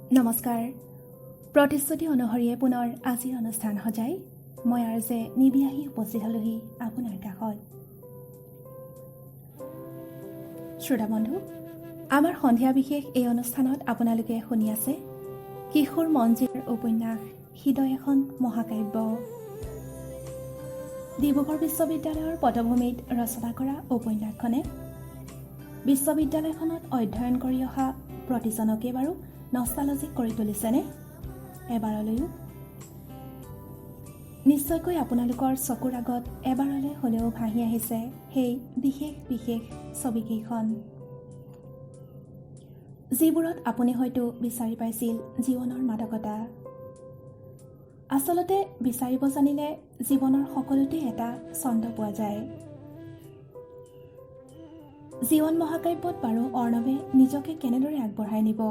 নমস্কাৰ। প্ৰতিশ্ৰুতি অনুসৰিয়ে পুনৰ আজিৰ অনুষ্ঠান সজাই মই আৰজে নিবি আহি উপস্থিত হলোহি আপোনাৰ কাষত। শ্ৰোতা বন্ধু, আমাৰ সন্ধিয়া বিশেষ এই অনুষ্ঠানত আপোনালোকে শুনি আছে কিশোৰ মঞ্জিৰ উপন্যাস হৃদয় এখন মহাকাব্য। ডিব্ৰুগড় বিশ্ববিদ্যালয়ৰ পটভূমিত ৰচনা কৰা উপন্যাসখনে বিশ্ববিদ্যালয়খনত অধ্যয়ন কৰি অহা প্ৰতিজনকে বাৰু নষ্টালজিক কৰি তুলিছেনে? এবাৰলৈও নিশ্চয়কৈ আপোনালোকৰ চকুৰ আগত এবাৰলৈ হ'লেও ভাহি আহিছে সেই বিশেষ বিশেষ ছবিকেইখন, যিবোৰত আপুনি হয়তো বিচাৰি পাইছিল জীৱনৰ মাদকতা। আচলতে বিচাৰিব জানিলে জীৱনৰ সকলোতে এটা ছন্দ পোৱা যায়। জীৱন মহাকাব্যত বাৰু অৰ্ণৱে নিজকে কেনেদৰে আগবঢ়াই নিব,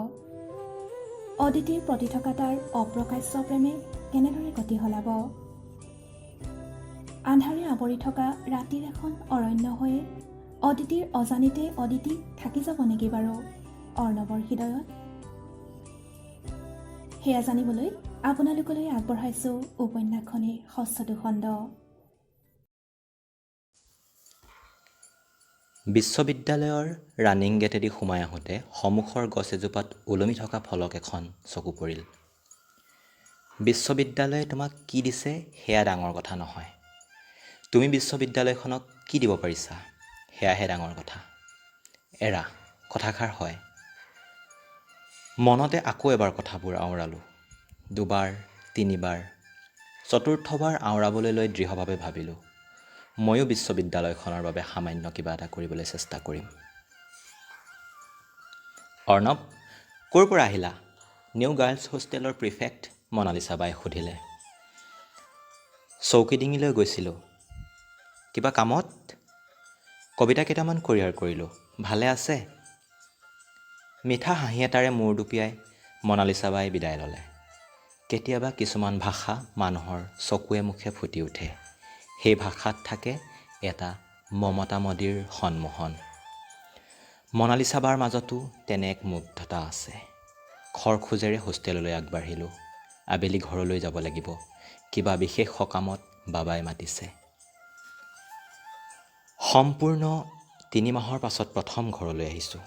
অদিতিৰ প্ৰতি থকা তাৰ অপ্ৰকাশ্য প্ৰেমে কেনেদৰে গতি সলাব, আন্ধাৰে আৱৰি থকা ৰাতিৰ এখন অৰণ্য হৈয়ে অদিতিৰ অজানিতে অদিতি থাকি যাব নেকি বাৰু অৰ্ণৱৰ হৃদয়ত? সেয়া জানিবলৈ আপোনালোকলৈ আগবঢ়াইছোঁ উপন্যাসখনিৰ ষষ্ঠটো খণ্ড। বিশ্ববিদ্যালয়ৰ ৰানিং গেটেদি সোমাই আহোঁতে সন্মুখৰ গছ এজোপাত ওলমি থকা ফলক এখন চকু পৰিল। বিশ্ববিদ্যালয়ে তোমাক কি দিছে সেয়া ডাঙৰ কথা নহয়, তুমি বিশ্ববিদ্যালয়খনক কি দিব পাৰিছা সেয়াহে ডাঙৰ কথা। এৰা কথাষাৰ হয়। মনতে আকৌ এবাৰ কথাবোৰ আওৰালোঁ। দুবাৰ তিনিবাৰ, চতুৰ্থবাৰ আওৰাবলৈ লৈ দৃঢ়ভাৱে ভাবিলোঁ, ময়ো বিশ্ববিদ্যালয়খনৰ বাবে সামান্য কিবা এটা কৰিবলৈ চেষ্টা কৰিম। অৰ্ণৱ, ক'ৰ পৰা আহিলা? নিউ গাৰ্লছ হোষ্টেলৰ প্ৰিফেক্ট মনালিছা বাই সুধিলে। চৌকিডিঙিলৈ গৈছিলোঁ। কিবা কামত? কবিতা কেইটামান কৰিয়াৰ কৰিলোঁ। ভালে আছে? মিঠা হাঁহি এটাৰে মূৰ দুপিয়াই মনালিছা বাই বিদায় ল'লে। কেতিয়াবা কিছুমান ভাষা মানুহৰ চকুৱে মুখে ফুটি উঠে। সেই ভাষাত থাকে এটা মমতামদীৰ সন্মোহন। মনালিছা বাৰ মাজতো তেনে এক মুগ্ধতা আছে। খৰখোজেৰে হোষ্টেললৈ আগবাঢ়িলোঁ। আবেলি ঘৰলৈ যাব লাগিব। কিবা বিশেষ সকামত বাবাই মাতিছে। সম্পূৰ্ণ ৩ মাহৰ পাছত প্ৰথম ঘৰলৈ আহিছোঁ।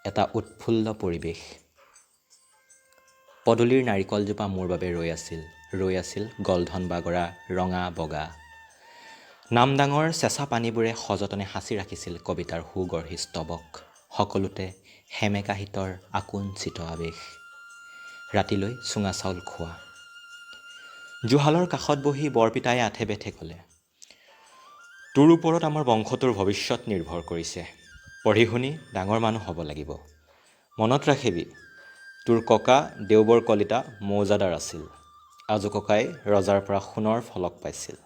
এটা উৎফুল্ল পৰিৱেশ। পদূলিৰ নাৰিকলজোপা মোৰ বাবে ৰৈ আছিল গলধন বাগৰা ৰঙা বগা। নামডাঙৰ চেঁচা পানীবোৰে সযতনে সাঁচি ৰাখিছিল কবিতাৰ সুগঢ়ি স্তবক। সকলোতে সেমেকা শীতৰ আকুঞ্চিত আৱেশ। ৰাতিলৈ চুঙা চাউল খোৱা। জুহালৰ কাষত বহি বৰপিতাই আঠে বেঠে ক'লে, তোৰ ওপৰত আমাৰ বংশটোৰ ভৱিষ্যত নিৰ্ভৰ কৰিছে। পঢ়ি শুনি ডাঙৰ মানুহ হ'ব লাগিব। মনত ৰাখিবি, তোৰ ককা দেওবৰ কলিতা মৌজাদাৰ আছিল। আজু ককাই ৰজাৰ পৰা সোণৰ ফলক পাইছিল।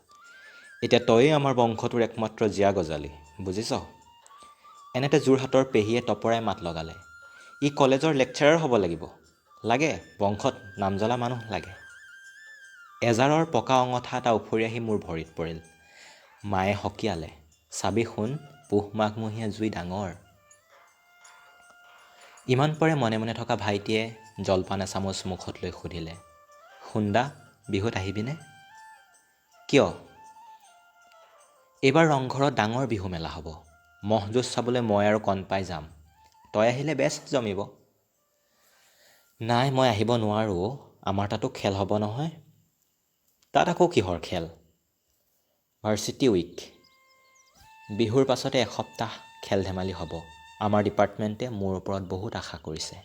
এতিয়া তয়েই আমাৰ বংশটোৰ একমাত্ৰ জীয়া গজালি, বুজিছ? এনেতে যোৰহাটৰ পেহীয়ে তপৰাই মাত লগালে, ই কলেজৰ লেকচাৰাৰ হ'ব লাগিব। লাগে, বংশত নাম জ্বলা মানুহ লাগে। এজাৰৰ পকা অঙঠা এটা উফৰি আহি মোৰ ভৰিত পৰিল। মায়ে সকীয়ালে, চাবি শুন, পুহ মাঘমহীয়া জুই ডাঙৰ। ইমান পৰে মনে মনে থকা ভাইটিয়ে জলপান এচামুচ মুখত লৈ সুধিলে, সুন্দা, বিহুত আহিবিনে? কিয়? এইবাৰ ৰংঘৰত ডাঙৰ বিহু মেলা হ'ব। ম'হ যুঁজ চাবলৈ মই আৰু কণপাই যাম। তই আহিলে বেষ্ট জমিব। নাই, মই আহিব নোৱাৰোঁ। আমাৰ তাতো খেল হ'ব নহয়। তাত আকৌ কিহৰ খেল? Varsity week. বিহুৰ পাছতে এসপ্তাহ খেল ধেমালি হ'ব। আমাৰ ডিপাৰ্টমেণ্টে মোৰ ওপৰত বহুত আশা কৰিছে।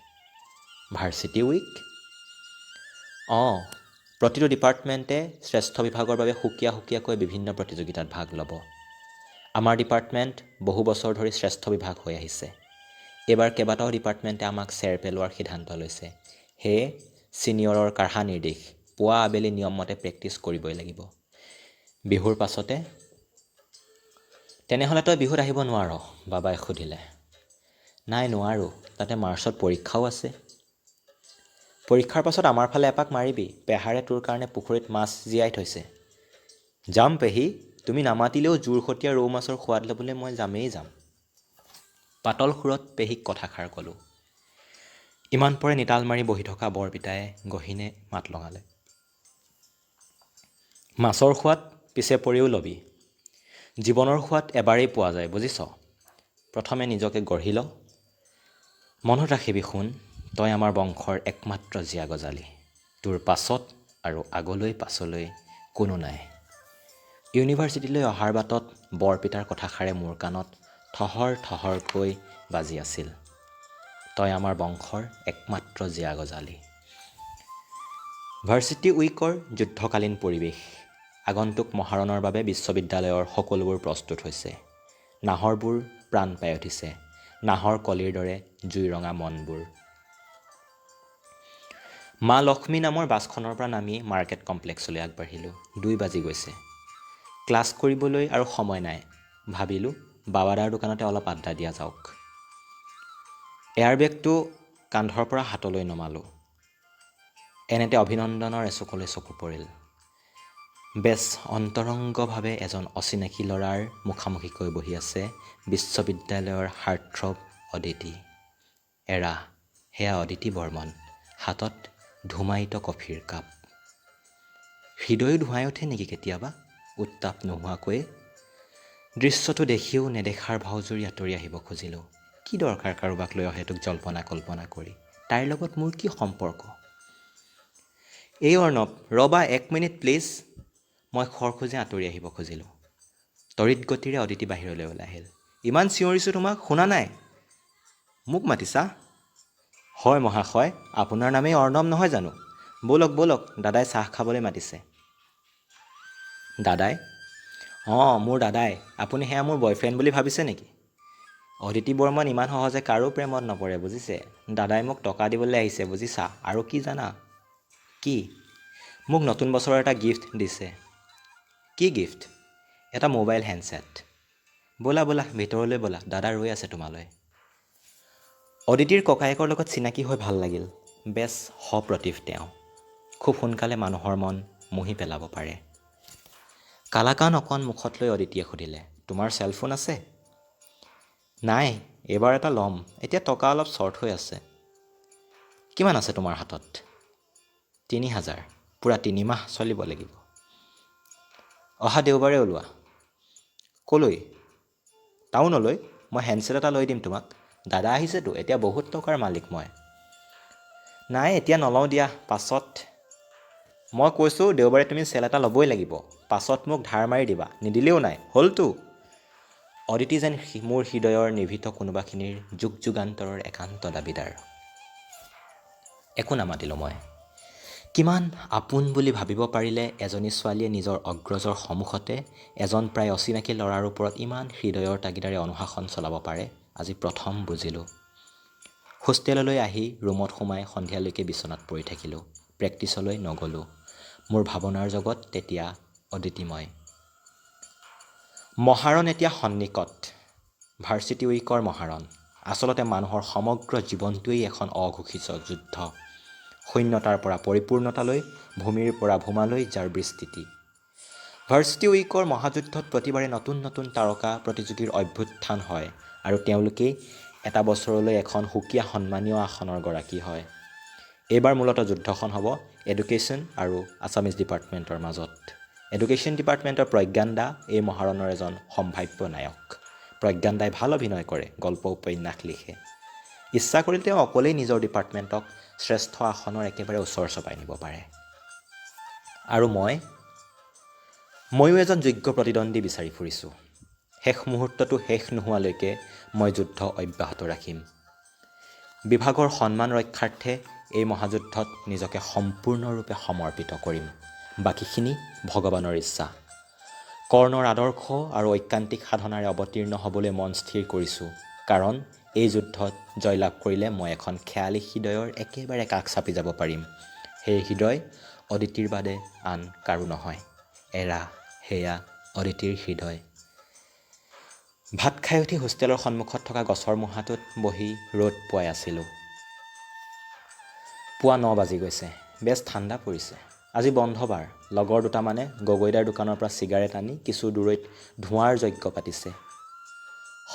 Varsity week? অঁ, প্ৰতিটো ডিপাৰ্টমেণ্টে শ্ৰেষ্ঠ বিভাগৰ বাবে সুকীয়াকৈ বিভিন্ন প্ৰতিযোগিতাত ভাগ ল'ব। আমাৰ ডিপাৰ্টমেণ্ট বহু বছৰ ধৰি শ্ৰেষ্ঠ বিভাগ হৈ আহিছে। এইবাৰ কেইবাটাও ডিপাৰ্টমেণ্টে আমাক চেৰ পেলোৱাৰ সিদ্ধান্ত লৈছে। সেয়ে ছিনিয়ৰৰ কাঢ়া নিৰ্দেশ, পুৱা আবেলি নিয়মমতে প্ৰেক্টিচ কৰিবই লাগিব। বিহুৰ পাছতে? তেনেহ'লে তই বিহুত আহিব নোৱাৰ? বাবাই সুধিলে। নাই, নোৱাৰোঁ। তাতে মাৰ্চত পৰীক্ষাও আছে। পৰীক্ষাৰ পাছত আমাৰ ফালে এপাক মাৰিবি। পেহাৰে তোৰ কাৰণে পুখুৰীত মাছ জীয়াই থৈছে। যাম পেহী, তুমি নামাতিলেও জোৰখতীয়া ৰৌ মাছৰ সোৱাদ ল'বলৈ মই যামেই যাম। পাতল সুৰত পেহীক কথাষাৰ ক'লোঁ। ইমান পৰে নিতাল মাৰি বহি থকা বৰপিতাই গহীনে মাত লগালে। মাছৰ সোৱাদ পিছে পৰিও লবি। জীৱনৰ সোৱাদ এবাৰেই পোৱা যায়, বুজিছ। প্ৰথমে নিজকে গঢ়ি ল। মনত ৰাখিবি শুন, তই আমাৰ বংশৰ একমাত্ৰ জীয়া গজালি। তোৰ পাছত আৰু আগলৈ পাছলৈ কোনো নাই। ইউনিভাৰ্চিটিলৈ অহাৰ বাটত বৰপিতাৰ কথাষাৰে মোৰ কাণত ঠহৰ ঠহৰকৈ বাজি আছিল। তই আমাৰ বংশৰ একমাত্ৰ জীয়া গজালি। ভাৰ্চিটি উইকৰ যুদ্ধকালীন পৰিৱেশ। আগন্তুক মহাৰণৰ বাবে বিশ্ববিদ্যালয়ৰ সকলোবোৰ প্ৰস্তুত হৈছে। নাহৰবোৰ প্ৰাণ পাই উঠিছে, নাহৰ কলিৰ দৰে জুইৰঙা মনবোৰ। মা লক্ষ্মী নামৰ বাছখনৰ পৰা নামি মাৰ্কেট কমপ্লেক্সলৈ আগবাঢ়িলোঁ। 2 বাজি গৈছে। ক্লাছ কৰিবলৈ আৰু সময় নাই। ভাবিলোঁ বাবাদাৰ দোকানতে অলপ আড্ডা দিয়া যাওক। এয়াৰবেগটো কান্ধৰ পৰা হাতলৈ নমালোঁ। এনেতে অভিনন্দনৰ এচুকলৈ চকু পৰিল। বেছ অন্তৰংগভাৱে এজন অচিনাকি ল'ৰাৰ মুখামুখিকৈ বহি আছে বিশ্ববিদ্যালয়ৰ হাৰ্টথ্ৰব অদিতি। এৰা, সেয়া অদিতি বৰ্মন, হাতত ধুমায়িত কফিৰ কাপ। হৃদয়ো ধুৱাই উঠে নেকি কেতিয়াবা উত্তাপ নোহোৱাকৈয়ে। দৃশ্যটো দেখিও নেদেখাৰ ভাওজুৰি আঁতৰি আহিব খুজিলোঁ। কি দৰকাৰ কাৰোবাক লৈ অহেতুক জল্পনা কল্পনা কৰি। তাইৰ লগত মোৰ কি সম্পৰ্ক? এই অৰ্ণৱ, ৰ'বা 1 মিনিট প্লিজ। মই খৰখুজি আঁতৰি আহিব খুজিলোঁ। তড়িৎ গতিৰে অদিতি বাহিৰলৈ ওলাই আহিল। ইমান চিঞৰিছোঁ তোমাক, শুনা নাই? মোক মাতিছা? হয় মহাশয়, আপোনাৰ নামেই অৰ্ণৱ নহয় জানো? ব'লক ব'লক, দাদাই চাহ খাবলৈ মাতিছে। দাদাই? অঁ, মোৰ দাদাই। আপুনি সেয়া মোৰ বয়ফ্ৰেণ্ড বুলি ভাবিছে নেকি? অদিতি বৰ্মন ইমান সহজে কাৰো প্ৰেমত নপৰে, বুজিছে। দাদাই মোক টকা দিবলৈ আহিছে, বুজিছা। আৰু কি জানা? কি? মোক নতুন বছৰৰ এটা গিফ্ট দিছে। কি গিফ্ট? এটা মোবাইল হেণ্ডছেট। ব'লা ব'লা, ভিতৰলৈ ব'লা, দাদা ৰৈ আছে তোমালৈ। অদিতিৰ ককায়েকৰ লগত চিনাকি হৈ ভাল লাগিল। বেছ সপ্ৰতিভ তেওঁ। খুব সোনকালে মানুহৰ মন মুহি পেলাব পাৰে। কালাকান অকণ মুখত লৈ অদিতিয়ে সুধিলে, তোমাৰ চেলফোন আছে? নাই, এইবাৰ এটা ল'ম। এতিয়া টকা অলপ শ্বৰ্ট হৈ আছে। কিমান আছে তোমাৰ হাতত? 3000। পূৰা 3 মাহ চলিব লাগিব। অহা দেওবাৰে ওলোৱা। ক'লৈ? টাউনলৈ। মই হেণ্ডছেট এটা লৈ দিম তোমাক। দাদা আহিছেতো, এতিয়া বহুত টকাৰ মালিক মই। নাই, এতিয়া নলওঁ দিয়া, পাছত। মই কৈছোঁ দেওবাৰে তুমি চেল এটা ল'বই লাগিব। পাছত মোক ধাৰ মাৰি দিবা, নিদিলেও নাই, হ'লতো। অদিতি যেন মোৰ হৃদয়ৰ নিভৃত কোনোবাখিনিৰ যুগ যুগান্তৰৰ একান্ত দাবীদাৰ। একো নামাতিলোঁ মই। কিমান আপোন বুলি ভাবিব পাৰিলে এজনী ছোৱালীয়ে নিজৰ অগ্ৰজৰ সন্মুখতে এজন প্ৰায় অচিনাকি ল'ৰাৰ ওপৰত ইমান হৃদয়ৰ তাগিদাৰে অনুশাসন চলাব পাৰে, আজি প্ৰথম বুজিলোঁ। হোষ্টেললৈ আহি ৰুমত সোমাই সন্ধিয়ালৈকে বিচনাত পৰি থাকিলোঁ। প্ৰেক্টিছলৈ নগ'লোঁ। মোৰ ভাৱনাৰ জগত তেতিয়া অদ্বিতীময়। মহাৰণ এতিয়া সন্নিকট। ভাৰ্চিটি উইকৰ মহাৰণ। আচলতে মানুহৰ সমগ্ৰ জীৱনটোৱেই এখন অঘোষিত যুদ্ধ। শূন্যতাৰ পৰা পৰিপূৰ্ণতালৈ, ভূমিৰ পৰা ভূমালৈ যাৰ বিস্তৃতি। ভাৰ্চিটি উইকৰ মহাযুদ্ধত প্ৰতিবাৰে নতুন নতুন তাৰকা প্ৰতিযোগীৰ অভ্যুত্থান হয় আৰু তেওঁলোকেই এটা বছৰলৈ এখন সুকীয়া সন্মানীয় আসনৰ গৰাকী হয়। এইবাৰ মূলতঃ যুদ্ধখন হ'ব এডুকেশ্যন আৰু আছামিজ ডিপাৰ্টমেণ্টৰ মাজত। এডুকেশ্যন ডিপাৰ্টমেণ্টৰ প্ৰজ্ঞান দা এই মহাৰণৰ এজন সম্ভাৱ্য নায়ক। প্ৰজ্ঞান দাই ভাল অভিনয় কৰে, গল্প উপন্যাস লিখে। ইচ্ছা কৰিলে তেওঁ অকলেই নিজৰ ডিপাৰ্টমেণ্টক শ্ৰেষ্ঠ আসনৰ একেবাৰে ওচৰ চপাই নিব পাৰে। আৰু ময়ো এজন যোগ্য প্ৰতিদ্বন্দ্বী বিচাৰি ফুৰিছোঁ। শেষ মুহূৰ্তটো শেষ নোহোৱালৈকে মই যুদ্ধ অব্যাহত ৰাখিম। বিভাগৰ সন্মান ৰক্ষাৰ্থে এই মহাযুদ্ধত নিজকে সম্পূৰ্ণৰূপে সমৰ্পিত কৰিম। বাকীখিনি ভগৱানৰ ইচ্ছা। কৰ্ণৰ আদৰ্শ আৰু ঐকান্তিক সাধনাৰে অৱতীৰ্ণ হ'বলৈ মন স্থিৰ কৰিছোঁ। কাৰণ এই যুদ্ধত জয়লাভ কৰিলে মই এখন খেয়ালী হৃদয়ৰ একেবাৰে কাষ চাপি যাব পাৰিম। সেই হৃদয় অদিতিৰ বাদে আন কাৰো নহয়। এৰা, সেয়া অদিতিৰ হৃদয়। ভাত খাই উঠি হোষ্টেলৰ সন্মুখত থকা গছৰ মুঢ়াটোত বহি ৰ'দ পোৱাই আছিলোঁ। পুৱা 9 বাজি গৈছে। বেছ ঠাণ্ডা পৰিছে। আজি বন্ধবাৰ। লগৰ দুটামানে গগৈদাৰ দোকানৰ পৰা চিগাৰেট আনি কিছু দূৰৈত ধোঁৱাৰ যজ্ঞ পাতিছে।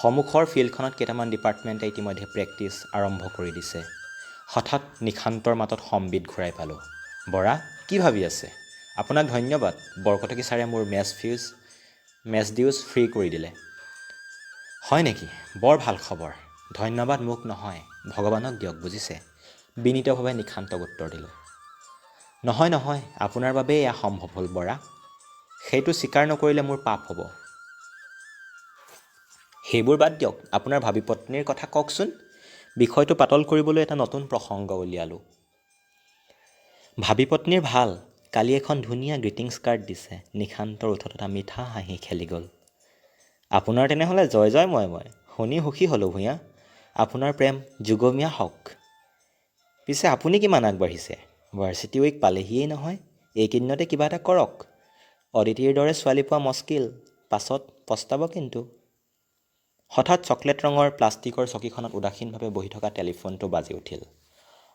সন্মুখৰ ফিল্ডখনত কেইটামান ডিপাৰ্টমেণ্টে ইতিমধ্যে প্ৰেক্টিছ আৰম্ভ কৰি দিছে। হঠাৎ নিশান্তৰ মাতত সম্বিত ঘূৰাই পালোঁ। বৰা, কি ভাবি আছে? আপোনাক ধন্যবাদ। বৰকটকী ছাৰে মোৰ মেছ ডিউজ ফ্ৰী কৰি দিলে। হয় নেকি? বৰ ভাল খবৰ। ধন্যবাদ মোক নহয়, ভগৱানক দিয়ক বুজিছে, বিনীতভাৱে নিশান্তক উত্তৰ দিলোঁ। নহয়, আপোনাৰ বাবেই এয়া সম্ভৱ হ'ল বৰা। সেইটো স্বীকাৰ নকৰিলে মোৰ পাপ হ'ব। সেইবোৰ বাদ দিয়ক, আপোনাৰ ভাবী পত্নীৰ কথা কওকচোন। বিষয়টো পাতল কৰিবলৈ এটা নতুন প্ৰসংগ উলিয়ালোঁ। ভাবী পত্নীৰ ভাল। কালি এখন ধুনীয়া গ্ৰিটিংছ কাৰ্ড দিছে। নিশান্তৰ ওঠত এটা মিঠা হাঁহি খেলি গ'ল। আপোনাৰ তেনেহ'লে জয় জয় মই শুনি সুখী হ'লোঁ ভূঞা। আপোনাৰ প্ৰেম যুগমীয়া হওক। পিছে আপুনি কিমান আগবাঢ়িছে? ভাৰ্চিটি উইক পালেহিয়েই নহয়। এইকেইদিনতে কিবা এটা কৰক। অদিতিৰ দৰে ছোৱালী পোৱা মস্কিল, পাছত পস্তাব কিন্তু। হঠাৎ চকলেট ৰঙৰ প্লাষ্টিকৰ চকীখনত উদাসীনভাৱে বহি থকা টেলিফোনটো বাজি উঠিল।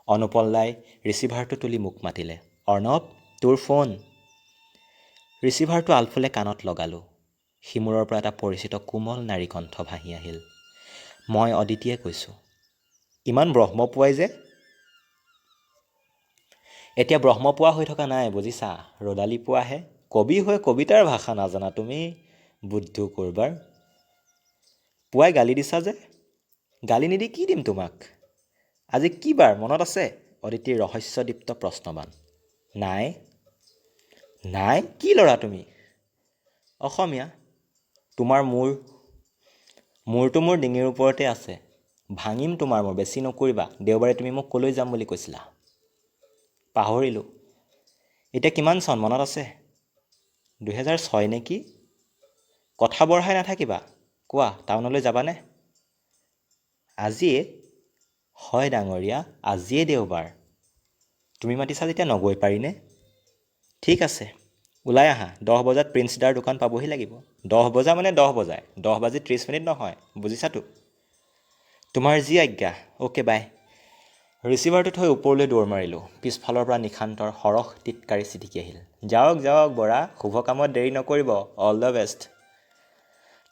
অনুপল্লাই ৰিচিভাৰটো তুলি মোক মাতিলে। অৰ্ণৱ, তোৰ ফোন। ৰিচিভাৰটো আলফুলে কাণত লগালোঁ। সিমূৰৰ পৰা এটা পৰিচিত কোমল নাৰী কণ্ঠ ভাহি আহিল। মই অদিতিয়ে কৈছোঁ। ইমান ব্ৰহ্ম পোৱাই যে? এতিয়া ব্ৰহ্ম পোৱা হৈ থকা নাই বুজিছা, ৰদালি পোৱাহে। কবি হৈ কবিতাৰ ভাষা নাজানা তুমি, বুদ্ধু কৰবাৰ। পুৱাই গালি দিছা যে? গালি নিদি কি দিম তোমাক? আজি কি বাৰ মনত আছে? অদিতিৰ ৰহস্যদীপ্ত প্ৰশ্নবাণ। নাই, কি ল'ৰা তুমি? অসমীয়া। তোমাৰ মূৰটো মোৰ ডিঙিৰ ওপৰতে আছে। ভাঙিম তোমাৰ মূৰ, বেছি নকৰিবা। দেওবাৰে তুমি মোক ক'লৈ যাম বুলি কৈছিলা? পাহৰিলোঁ। এতিয়া কিমান চন মনত আছে? 2006 নেকি? কথা বঢ়াই নাথাকিবা। কোৱা, টাউনলৈ যাবানে? আজিয়ে? হয় ডাঙৰীয়া, আজিয়ে দেওবাৰ। তুমি মাতিছা যেতিয়া নগৈ পাৰিনে? ঠিক আছে, ওলাই আহা। 10 বজাত প্ৰিন্সদাৰ দোকান পাবহি লাগিব। 10 বজা মানে 10 বজাই, 10:30 নহয়, বুজিছাতো? তোমাৰ যি আজ্ঞা। Okay bye. ৰিচিভাৰটো থৈ ওপৰলৈ দৌৰ মাৰিলোঁ। পিছফালৰ পৰা নিশান্তৰ সৰহ টিটকাৰি ছিটিকি আহিল। যাওক বৰা, শুভ কামত দেৰি নকৰিব। All the best.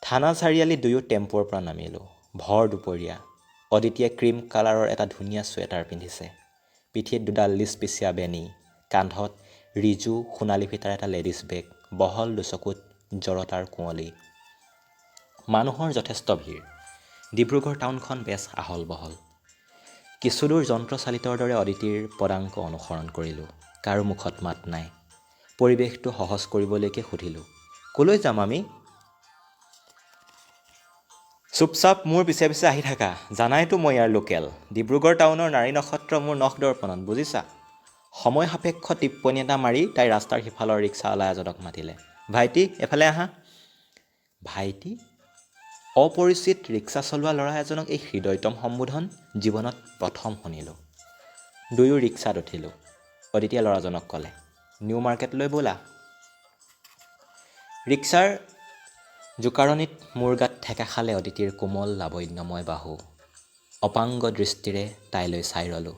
থানা চাৰিআলি দুয়ো টেম্পোৰ পৰা নামিলোঁ। ভৰ দুপৰীয়া। অদিতিয়ে ক্ৰীম কালাৰৰ এটা ধুনীয়া ছুৱেটাৰ পিন্ধিছে। পিঠিত দুডাল লিচপিচীয়া বেনী, কান্ধত ৰিজু সোণালী ফিটাৰ এটা লেডিজ বেগ, বহল দুচকুত জৰতাৰ কুঁৱলী। মানুহৰ যথেষ্ট ভিৰ। ডিব্ৰুগড় টাউনখন বেছ আহল বহল। কিছুদূৰ যন্ত্ৰচালিতৰ দৰে অদিতিৰ পদাংক অনুসৰণ কৰিলোঁ। কাৰো মুখত মাত নাই। পৰিৱেশটো সহজ কৰিবলৈকে সুধিলোঁ, ক'লৈ যাম আমি? চুপচাপ মোৰ পিছে পিছে আহি থাকা। জানাইতো মই ইয়াৰ লোকেল। ডিব্ৰুগড় টাউনৰ নাৰী নক্ষত্ৰ মোৰ নখ দৰ্পণত, বুজিছা? সময় সাপেক্ষ টিপ্পনী এটা মাৰি তাই ৰাস্তাৰ সিফালৰ ৰিক্সাৱালা এজনক মাতিলে। ভাইটি, এফালে আহা। ভাইটি? অপৰিচিত ৰিক্সা চলোৱা ল'ৰা এজনক এই হৃদয়তম সম্বোধন জীৱনত প্ৰথম শুনিলোঁ। দুয়ো ৰিক্সাত উঠিলোঁ। অদিতিয়ে ল'ৰাজনক ক'লে, নিউ মাৰ্কেটলৈ ব'লা। ৰিক্সাৰ জোকাৰণিত মোৰ গাত ঠেকা খালে অদিতিৰ কোমল লাৱণ্যময় বাহু। অপাংগ দৃষ্টিৰে তাইলৈ চাই ৰলোঁ।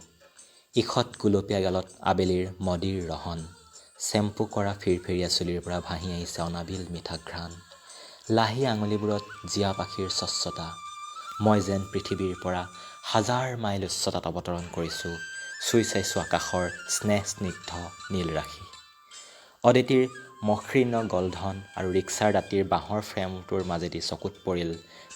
ঈষৎ গুলপীয়া গালত আবেলিৰ মদিৰ ৰহন। চেম্পু কৰা ফিৰফিৰীয়া চুলিৰ পৰা ভাহি আহিছে অনাবিল মিঠা ঘ্ৰাণ। লাহি আঙুলিবোৰত জীয়া পাখিৰ স্বচ্ছতা। মই যেন পৃথিৱীৰ পৰা হাজাৰ মাইল উচ্চতাত অৱতৰণ কৰিছোঁ। চুই চাইছোঁ আকাশৰ স্নেহস্নিগ্ধ নীল ৰাশি। অদিতিৰ মসৃণ গলধন আৰু ৰিক্সাৰ দাঁতিৰ বাঁহৰ ফ্ৰেমটোৰ মাজেদি চকুত পৰিল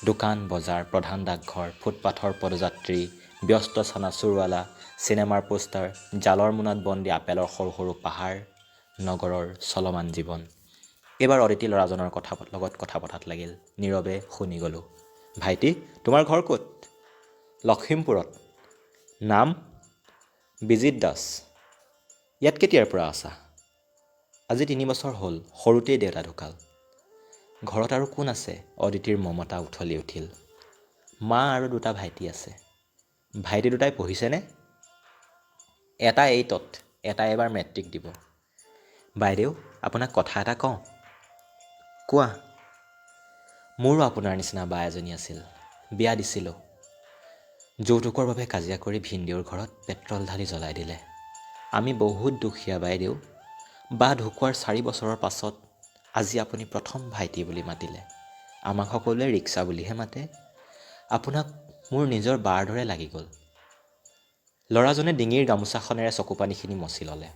দোকান বজাৰ, প্ৰধান ডাকঘৰ, ফুটপাথৰ পদযাত্ৰী, ব্যস্ত চানাচুৰৱালা, চিনেমাৰ পোষ্টাৰ, জালৰ মোনাত বন্দী আপেলৰ সৰু সৰু পাহাৰ, নগৰৰ চলমান জীৱন। এইবাৰ অদিতি ল'ৰাজনৰ লগত কথা পতাত লাগিল। নীৰৱে শুনি গ'লোঁ। ভাইটি, তোমাৰ ঘৰ ক'ত? লখিমপুৰত। নাম? বিজিত দাস। ইয়াত কেতিয়াৰ পৰা আছা? আজি 3 বছৰ হ'ল। সৰুতেই দেউতা ঢুকাল। ঘৰত আৰু কোন আছে? অদিতিৰ মমতা উঠলি উঠিল। মা আৰু 2টা ভাইটি আছে। ভাইটি 2টাই পঢ়িছেনে? এটা 8ত, এটা এবাৰ মেট্ৰিক দিব। বাইদেউ, আপোনাক কথা এটা কওঁ। কোৱা। মোৰো আপোনাৰ নিচিনা বা এজনী আছিল। বিয়া দিছিলোঁ। যৌতুকৰ বাবে কাজিয়া কৰি ভিনদেউৰ ঘৰত পেট্ৰল ঢালি জ্বলাই দিলে। আমি বহুত দুখীয়া বাইদেউ। বা ঢুকোৱাৰ 4 বছৰৰ পাছত আজি আপুনি প্ৰথম ভাইটি বুলি মাতিলে। আমাক সকলোৱে ৰিক্সা বুলিহে মাতে। আপোনাক মোৰ নিজৰ বাৰ দৰে লাগি গ'ল। ল'ৰাজনে ডিঙিৰ গামোচাখনেৰে চকুপানীখিনি মচি ল'লে।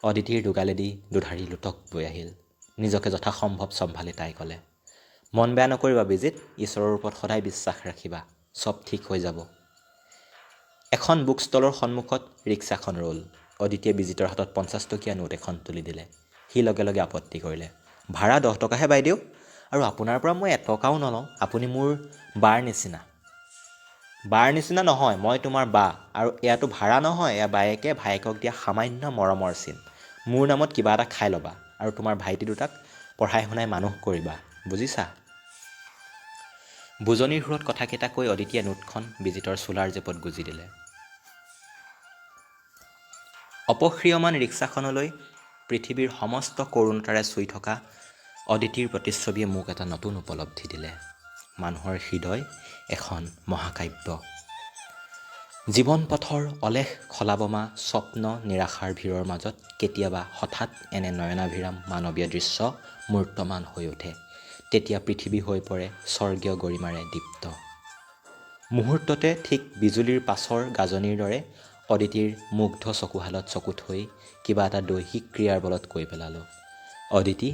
অদিতিৰ দুগালেদি দুধাৰি লোটক বৈ আহিল। নিজকে যথাসম্ভৱ চম্ভালি তাই ক'লে, মন বেয়া নকৰিবা বিজিত, ঈশ্বৰৰ ওপৰত সদায় বিশ্বাস ৰাখিবা, চব ঠিক হৈ যাব। এখন বুক ষ্টলৰ সন্মুখত ৰিক্সাখন ৰ'ল। অদিতিয়ে বিজিতৰ হাতত 50 টকীয়া নোট এখন তুলি দিলে। সি লগে লগে আপত্তি কৰিলে, ভাড়া 10 টকাহে বাইদেউ, আৰু আপোনাৰ পৰা মই এটকাও নলওঁ, আপুনি মোৰ বাৰ নিচিনা। বাৰ নিচিনা নহয়, মই তোমাৰ বা, আৰু এয়াতো ভাড়া নহয়, এয়া বায়েকে ভায়েকক দিয়া সামান্য মৰমৰ চিন। মোৰ নামত কিবা এটা খাই ল'বা, আৰু তোমাৰ ভাইটি দুটাক পঢ়াই শুনাই মানুহ কৰিবা, বুজিছা? বুজনিৰ সুৰত কথাকেইটা কৈ অদিতিয়ে নোটখন বিজিতৰ চোলাৰ জেপত গুজি দিলে। অপহ্ৰিয়মান ৰিক্সাখনলৈ পৃথিৱীৰ সমস্ত কৰুণতাৰে চুই থকা অদিতিৰ প্ৰতিচ্ছবিয়ে মোক এটা নতুন উপলব্ধি দিলে। মানুহৰ হৃদয় এখন মহাকাব্য। জীৱন পথৰ অলেখ খলাবমা স্বপ্ন নিৰাশাৰ ভিৰৰ মাজত কেতিয়াবা হঠাৎ এনে নয়নাভিৰাম মানৱীয় দৃশ্য মূৰ্তমান হৈ উঠে। তেতিয়া পৃথিৱী হৈ পৰে স্বৰ্গীয় গৰিমাৰে দীপ্ত। মুহূৰ্ততে ঠিক বিজুলীৰ পাছৰ গাজনিৰ দৰে অদিতিৰ মুগ্ধ চকুহালত চকু থৈ কিবা এটা দৈহিক ক্ৰিয়াৰ বলত কৈ পেলালোঁ, অদিতি,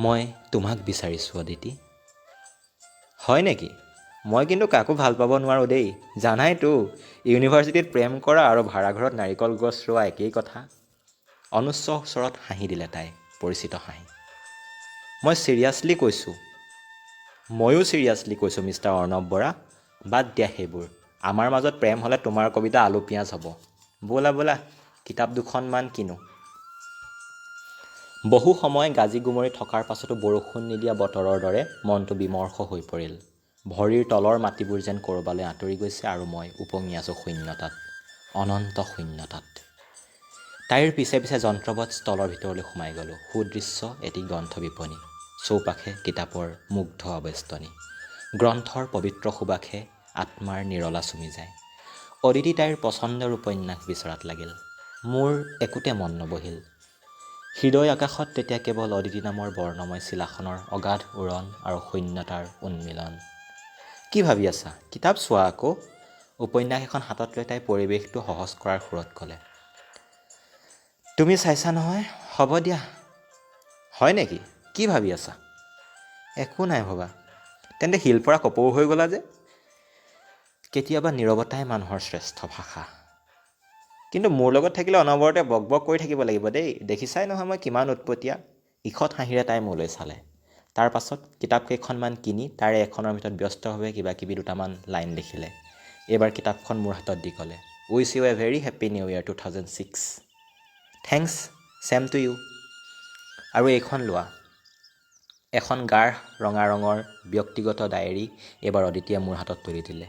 মই তোমাক বিচাৰিছোঁ অদিতি। হয় নেকি? মই কিন্তু কাকো ভাল পাব নোৱাৰোঁ দেই, জানাইতো, ইউনিভাৰ্চিটিত প্ৰেম কৰা আৰু ভাড়াঘৰত নাৰিকল গছ ৰোৱা একেই কথা। অনুচ্চ স্বৰত হাঁহি দিলে তাই, পৰিচিত হাঁহি। মই চিৰিয়াছলি কৈছোঁ। ময়ো চিৰিয়াছলি কৈছোঁ মিষ্টাৰ অৰ্ণৱ বৰা, বাদ দিয়া সেইবোৰ। আমাৰ মাজত প্ৰেম হ'লে তোমাৰ কবিতা আলু পিঁয়াজ হ'ব। ব'লা ব'লা, কিতাপ দুখনমান কিনো। বহু সময় গাজি গুমৰি থকাৰ পাছতো বৰষুণ নিদিয়া বতৰৰ দৰে মনটো বিমৰ্ষ হৈ পৰিল। ভৰিৰ তলৰ মাটিবোৰ যেন ক'ৰবালৈ আঁতৰি গৈছে আৰু মই উপঙি আছোঁ শূন্যতাত, অনন্ত শূন্যতাত। তাইৰ পিছে পিছে যন্ত্ৰবৎ ষ্টলৰ ভিতৰলৈ সোমাই গ'লোঁ। সুদৃশ্য এটি গ্ৰন্থ বিপণী, চৌপাশে কিতাপৰ মুগ্ধ আবেষ্টনী। গ্ৰন্থৰ পবিত্ৰ সুবাসে আত্মাৰ নিৰলা চুমি যায়। অদিতি তাইৰ পচন্দৰ উপন্যাস বিচৰাত লাগিল। মোৰ একোতে মন নবহিল। হৃদয় আকাশত তেতিয়া কেৱল অদিতি নামৰ বৰ্ণময় চিলাখনৰ অগাধ উৰণ আৰু শূন্যতাৰ উন্মিলন। কি ভাবি আছা? কিতাপ চোৱা আকৌ। উপন্যাস এখন হাতত লৈ তাই পৰিৱেশটো সহজ কৰাৰ সুৰত ক'লে। তুমি চাইছা নহয়, হ'ব দিয়া। হয় নেকি? কি ভাবি আছা? একো নাই ভবা। তেন্তে শিল পৰা কপৌ হৈ গ'লা যে? কেতিয়াবা নীৰৱতাই মানুহৰ শ্ৰেষ্ঠ ভাষা। কিন্তু মোৰ লগত থাকিলে অনবৰতে বক বক কৰি থাকিব লাগিব দেই, দেখিছাই নহয় মই কিমান উৎপতীয়া। ঈষৎ হাঁহিৰে তাই মোলৈ চালে। তাৰ পাছত কিতাপ কেইখনমান কিনি তাৰে এখনৰ ভিতৰত ব্যস্তভাৱে কিবা কিবি দুটামান লাইন লিখিলে। এইবাৰ কিতাপখন মোৰ হাতত দি ক'লে, wish you a very happy new year 2006। Thanks, same to you. আৰু এইখন লোৱা। এখন গাঢ় ৰঙা ৰঙৰ ব্যক্তিগত ডায়েৰী এইবাৰ অদিতিয়ে মোৰ হাতত তুলি দিলে।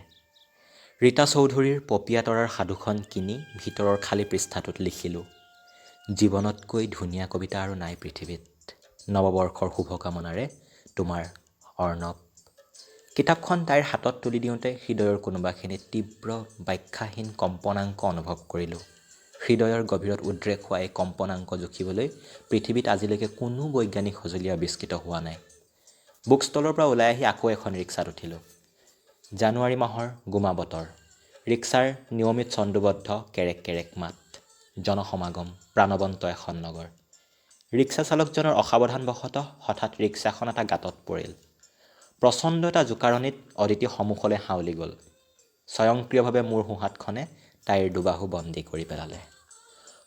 ৰীতা চৌধুৰীৰ পপীয়া তৰাৰ সাধুখন কিনি ভিতৰৰ খালী পৃষ্ঠাটোত লিখিলোঁ, জীৱনতকৈ ধুনীয়া কবিতা আৰু নাই পৃথিৱীত। নৱবৰ্ষৰ শুভকামনাৰে তোমাৰ অৰ্ণৱ। কিতাপখন তাইৰ হাতত তুলি দিওঁতে হৃদয়ৰ কোনোবাখিনিত তীব্ৰ ব্যাখ্যাহীন কম্পনাংক অনুভৱ কৰিলোঁ। হৃদয়ৰ গভীৰত উদ্ৰেক হোৱা এই কম্পনাংক জুখিবলৈ পৃথিৱীত আজিলৈকে কোনো বৈজ্ঞানিক সঁজুলি আৱিষ্কৃত হোৱা নাই। বুক ষ্টলৰ পৰা ওলাই আহি আকৌ এখন ৰিক্সাত উঠিলোঁ। জানুৱাৰী মাহৰ গোমা বতৰ। ৰিক্সাৰ নিয়মিত ছন্দোবদ্ধ কেৰেক কেৰেক মাত। জনসমাগম, প্ৰাণৱন্ত এখন নগৰ। ৰিক্সা চালকজনৰ অসাৱধানবশতঃ হঠাৎ ৰিক্সাখন এটা গাঁতত পৰিল। প্ৰচণ্ড এটা জোকাৰণিত অদিতি সন্মুখলৈ হাউলি গ'ল। স্বয়ংক্ৰিয়ভাৱে মোৰ সোঁহাতখনে তাইৰ দুবাহু বন্দী কৰি পেলালে।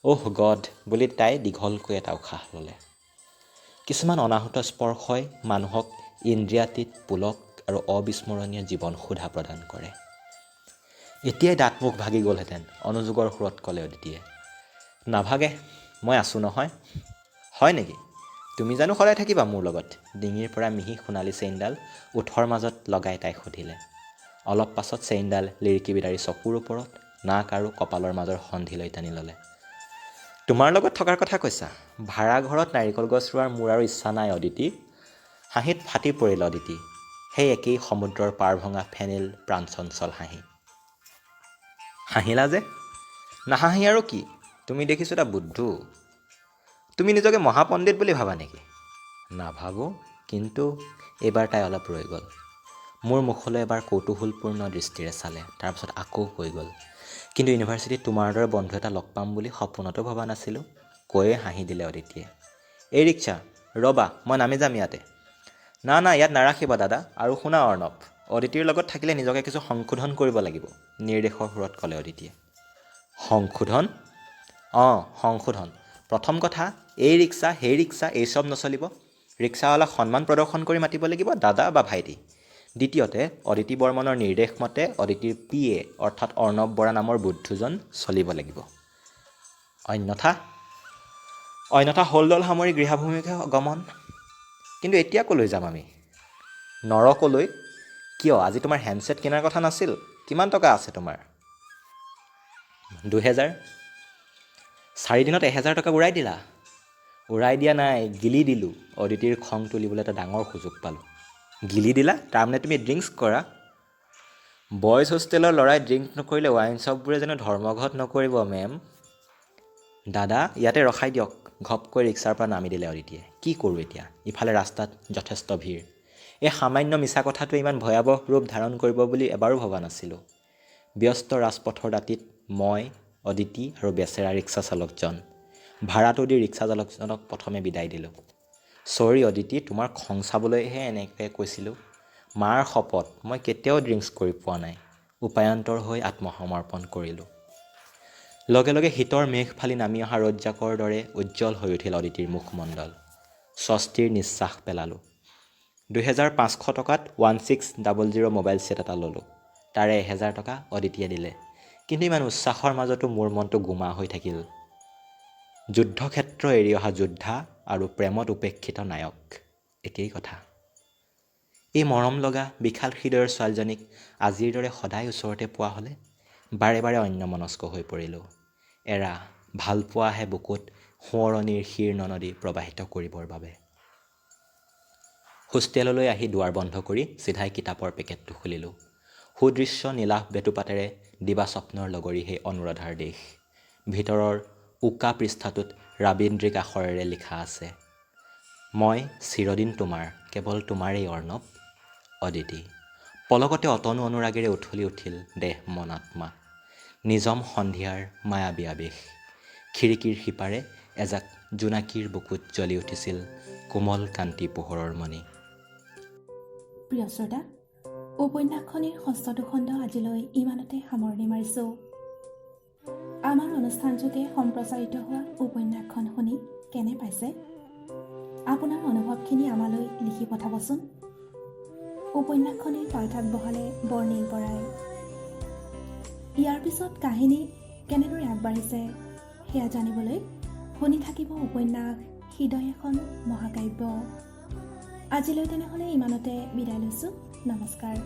অহ গড বুলি তাই দীঘলকৈ এটা উশাহ ল'লে। কিছুমান অনাহুত স্পৰ্শই মানুহক ইন্দ্ৰিয়াতীত পুলক আৰু অবিস্মৰণীয় জীৱন সুধা প্ৰদান কৰে। এতিয়াই দাঁত মুখ ভাগি গ'লহেঁতেন, অনুযোগৰ সুৰত ক'লে অদিতিয়ে। নাভাগে, মই আছোঁ নহয়। হয় নেকি? তুমি জানো সদায় থাকিবা মোৰ লগত? ডিঙিৰ পৰা মিহি সোণালী চেইনডাল ওঠৰ মাজত লগাই তাই সুধিলে। অলপ পাছত চেইনডাল লিৰিকি বিদাৰি চকুৰ ওপৰত, নাক আৰু কপালৰ মাজৰ সন্ধিলৈ টানি ল'লে। তোমাৰ লগত থকাৰ কথা কৈছা? ভাড়া ঘৰত নাৰিকল গছ ৰোৱাৰ মোৰ আৰু ইচ্ছা নাই অদিতি। হাঁহিত ফাটি পৰিল অদিতি, সেই একেই সমুদ্ৰৰ পাৰ ভঙা ফেনিল প্ৰাণচঞ্চল হাঁহি। হাঁহিলা যে? নাহাঁহি আৰু কি? তুমি দেখিছোঁ এটা বুদ্ধু। তুমি নিজকে মহাপণ্ডিত বুলি ভাবা নেকি? নাভাবোঁ, কিন্তু এইবাৰ তাই অলপ ৰৈ গ'ল। মোৰ মুখলৈ এবাৰ কৌতূহলপূৰ্ণ দৃষ্টিৰে চালে, তাৰপিছত আকৌ কৈ গ'ল, কিন্তু ইউনিভাৰ্চিটিত তোমাৰ দৰে বন্ধু এটা লগ পাম বুলি সপোনতো ভবা নাছিলোঁ। কৈয়ে হাঁহি দিলে অদিতিয়ে। এই ৰিক্সা, ৰ'বা মই নামি যাম ইয়াতে। না না, ইয়াত নাৰাখিবা দাদা। আৰু শুনা অৰ্ণৱ, অদিতিৰ লগত থাকিলে নিজকে কিছু সংশোধন কৰিব লাগিব, নিৰ্দেশৰ সুৰত ক'লে অদিতিয়ে। সংশোধন? অঁ, সংশোধন। প্ৰথম কথা, এই ৰিক্সা সেই ৰিক্সা এই চব নচলিব। ৰিক্সাৱালাক সন্মান প্ৰদৰ্শন কৰি মাতিব লাগিব দাদা বা ভাইটি। দ্বিতীয়তে, অদিতি বৰ্মনৰ নিৰ্দেশ মতে অদিতিৰ PA অৰ্থাৎ অৰ্ণৱ বৰা নামৰ বুদ্ধজন চলিব লাগিব। অন্যথা হলদল সামৰি গৃহাভূমিকে গমন। কিন্তু এতিয়া ক'লৈ যাম আমি? নৰকলৈ? কিয়, আজি তোমাৰ হেণ্ডছেট কিনাৰ কথা নাছিল? কিমান টকা আছে তোমাৰ? 2000। 4 দিনত 1000 টকা উৰাই দিলা? উৰাই দিয়া নাই, গিলি দিলোঁ। অদিতিৰ খং তুলিবলৈ এটা ডাঙৰ সুযোগ পালোঁ। গিলি দিলা? তাৰমানে তুমি ড্ৰিংকছ কৰা? বইজ হোষ্টেলৰ ল'ৰাই ড্ৰিংক নকৰিলে ৱাইন শ্বপবোৰে যেন ধৰ্মঘট নকৰিব মেম। দাদা, ইয়াতে ৰখাই দিয়ক। ঘপকৈ ৰিক্সাৰ পৰা নামি দিলে অদিতিয়ে। কি কৰোঁ এতিয়া? ইফালে ৰাস্তাত যথেষ্ট ভিৰ। এই সামান্য মিছা কথাটোৱে ইমান ভয়াৱহ ৰূপ ধাৰণ কৰিব বুলি এবাৰো ভবা নাছিলোঁ। ব্যস্ত ৰাজপথৰ দাঁতিত মই, অদিতি আৰু বেচেৰা ৰিক্সা চালকজন। ভাড়াটো দি ৰিক্সা চালকজনক প্ৰথমে বিদায় দিলোঁ। চৰি অদিতি, তোমাৰ খং চাবলৈহে এনেকৈ কৈছিলোঁ। মাৰ শপত, মই কেতিয়াও ড্ৰিংকছ কৰি পোৱা নাই। উপায়ন্তৰ হৈ আত্মসমৰ্পণ কৰিলোঁ। লগে লগে শীতৰ মেঘ ফালি নামি অহা ৰ'দজাকৰ দৰে উজ্জ্বল হৈ উঠিল অদিতিৰ মুখমণ্ডল। স্বস্তিৰ নিশ্বাস পেলালোঁ। 2500 টকাত 1600 মোবাইল ছেট এটা ল'লোঁ। তাৰে 1000 টকা অদিতিয়ে দিলে। কিন্তু ইমান উচ্ছ্বাসৰ মাজতো মোৰ মনটো গোমা হৈ থাকিল। যুদ্ধক্ষেত্ৰ এৰি অহা যোদ্ধা আৰু প্ৰেমত উপেক্ষিত নায়ক, একেই কথা। এই মৰম লগা বিশাল হৃদয়ৰ ছোৱালীজনীক আজিৰ দৰে সদায় ওচৰতে পোৱা হ'লে বাৰে বাৰে অন্যমনস্ক হৈ পৰিলোঁ। এৰা ভালপোৱাহে বুকুত সোঁৱৰণিৰ শীৰ্ণ নদী প্ৰবাহিত কৰিবৰ বাবে। হোষ্টেললৈ আহি দুৱাৰ বন্ধ কৰি চিধাই কিতাপৰ পেকেটটো খুলিলোঁ। সুদৃশ্য নীলাভ বেটুপাতেৰে দিবা স্বপ্নৰ লগৰী সেই অনুৰাধাৰ দেশ। ভিতৰৰ উকা পৃষ্ঠাটোত ৰাবীন্দ্ৰিক আখৰেৰে লিখা আছে, মই চিৰদিন তোমাৰ, কেৱল তোমাৰেই অৰ্ণৱ, অদিতি। পলকতে অতনু অনুৰাগেৰে উঠলি উঠিল দেহ মন আত্মা। নিজম সন্ধিয়াৰ মায়াবী আৱেশ। খিৰিকীৰ সিপাৰে এজাক জোনাকীৰ বুকুত জ্বলি উঠিছিল কোমল কান্তি পোহৰৰ মণি। প্ৰিয় শ্ৰোতা, উপন্যাসখনিৰ ৬ষ্ঠটো খণ্ড আজিলৈ ইমানতে সামৰণি মাৰিছোঁ। আমাৰ অনুষ্ঠানযোগে সম্প্ৰচাৰিত হোৱা উপন্যাসখন শুনি কেনে পাইছে? আপোনাৰ অনুভৱখিনি আমালৈ লিখি পঠাবচোন। উপন্যাসখনিৰ পাঠক বহালে বৰ্ণিল বৰাই। ইয়াৰ পিছত কাহিনী কেনেদৰে আগবাঢ়িছে সেয়া জানিবলৈ শুনি থাকিব উপন্যাস হৃদয় এখন মহাকাব্য। আজিলৈ তেনেহ'লে ইমানতে বিদায় লৈছোঁ। নমস্কাৰ।